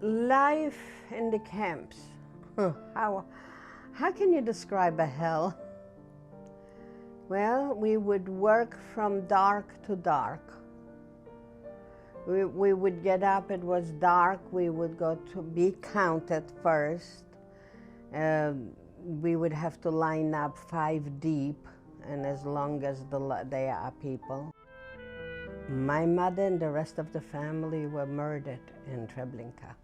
Life in the camps. How can you describe a hell? Well, we would work from dark to dark. We would get up, it was dark, we would go to be counted first. We would have to line up 5 deep, and as long as there are people. My mother and the rest of the family were murdered in Treblinka.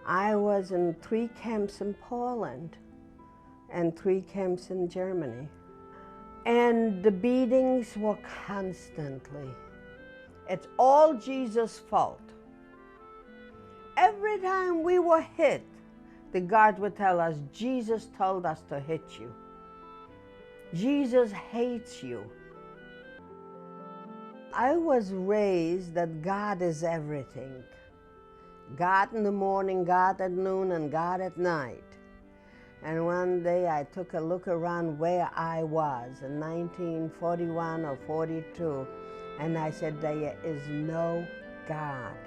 I was in 3 camps in Poland and 3 camps in Germany. And the beatings were constantly. It's all Jesus' fault. Every time we were hit, the guard would tell us, Jesus told us to hit you. Jesus hates you. I was raised that God is everything. God in the morning, God at noon, and God at night. And one day I took a look around where I was in 1941 or 42, and I said, there is no God.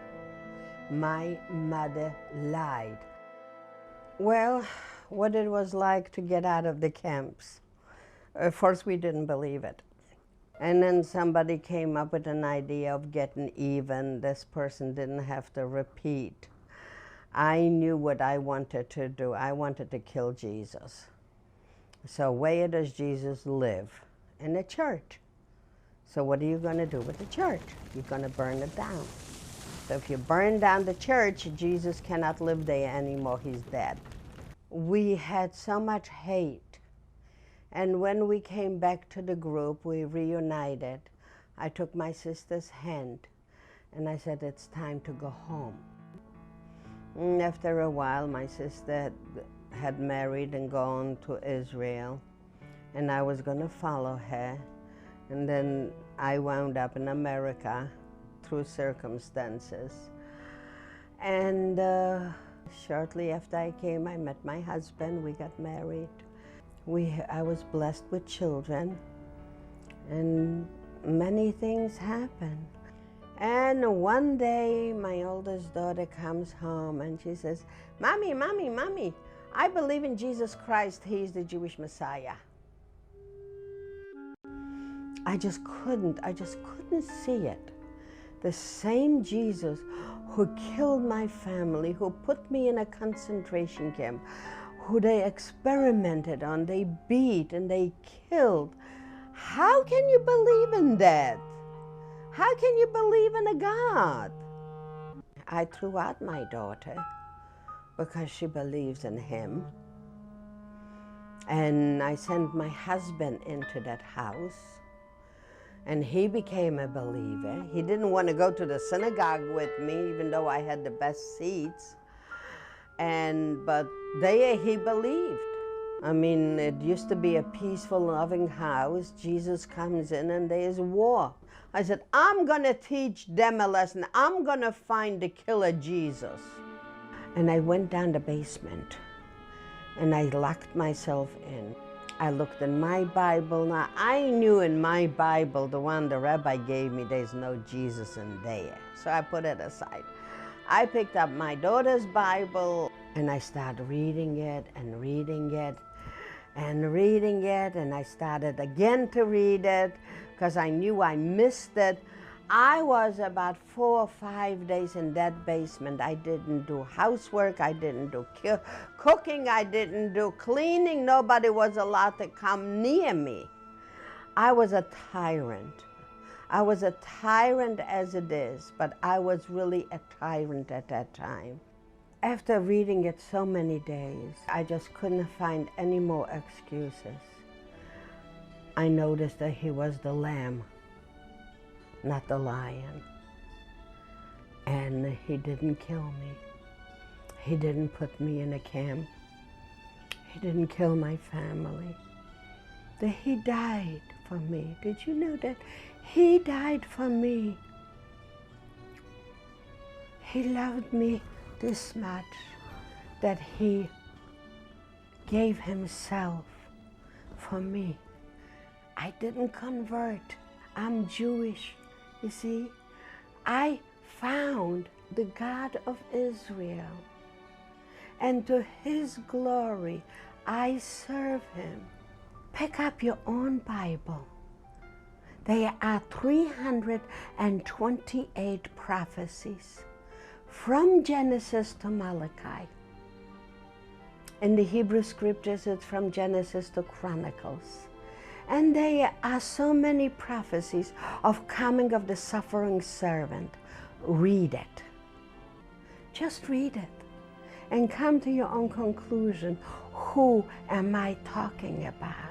My mother lied. Well, what it was like to get out of the camps. First, we didn't believe it. And then somebody came up with an idea of getting even. This person didn't have to repeat. I knew what I wanted to do. I wanted to kill Jesus. So where does Jesus live? In a church. So what are you going to do with the church? You're going to burn it down. So if you burn down the church, Jesus cannot live there anymore. He's dead. We had so much hate. And when we came back to the group, we reunited. I took my sister's hand and I said, it's time to go home. And after a while, my sister had married and gone to Israel, and I was going to follow her. And then I wound up in America through circumstances. And shortly after I came, I met my husband. We got married. I was blessed with children, and many things happened. And one day, my oldest daughter comes home and she says, Mommy, Mommy, Mommy, I believe in Jesus Christ. He's the Jewish Messiah. I just couldn't see it. The same Jesus who killed my family, who put me in a concentration camp, who they experimented on, they beat and they killed. How can you believe in that? How can you believe in a God? I threw out my daughter because she believes in him. And I sent my husband into that house, and he became a believer. He didn't want to go to the synagogue with me, even though I had the best seats. But there he believed. I mean, it used to be a peaceful, loving house. Jesus comes in and there's war. I said, I'm gonna teach them a lesson. I'm gonna find the killer Jesus. And I went down the basement and I locked myself in. I looked in my Bible. Now, I knew in my Bible, the one the rabbi gave me, there's no Jesus in there. So I put it aside. I picked up my daughter's Bible and I started reading it and reading it and reading it, and I started again to read it because I knew I missed it. I was about 4 or 5 days in that basement. I didn't do housework, I didn't do cooking, I didn't do cleaning. Nobody was allowed to come near me. I was a tyrant. I was a tyrant as it is, but I was really a tyrant at that time. After reading it so many days, I just couldn't find any more excuses. I noticed that he was the lamb, not the lion. And he didn't kill me. He didn't put me in a camp. He didn't kill my family. That he died for me. Did you know that? He died for me. He loved me this much that he gave himself for me. I didn't convert. I'm Jewish, you see. I found the God of Israel, and to His glory I serve Him. Pick up your own Bible. There are 328 prophecies from Genesis to Malachi. In the Hebrew scriptures, it's from Genesis to Chronicles. And there are so many prophecies of coming of the suffering servant. Read it. Just read it and come to your own conclusion. Who am I talking about?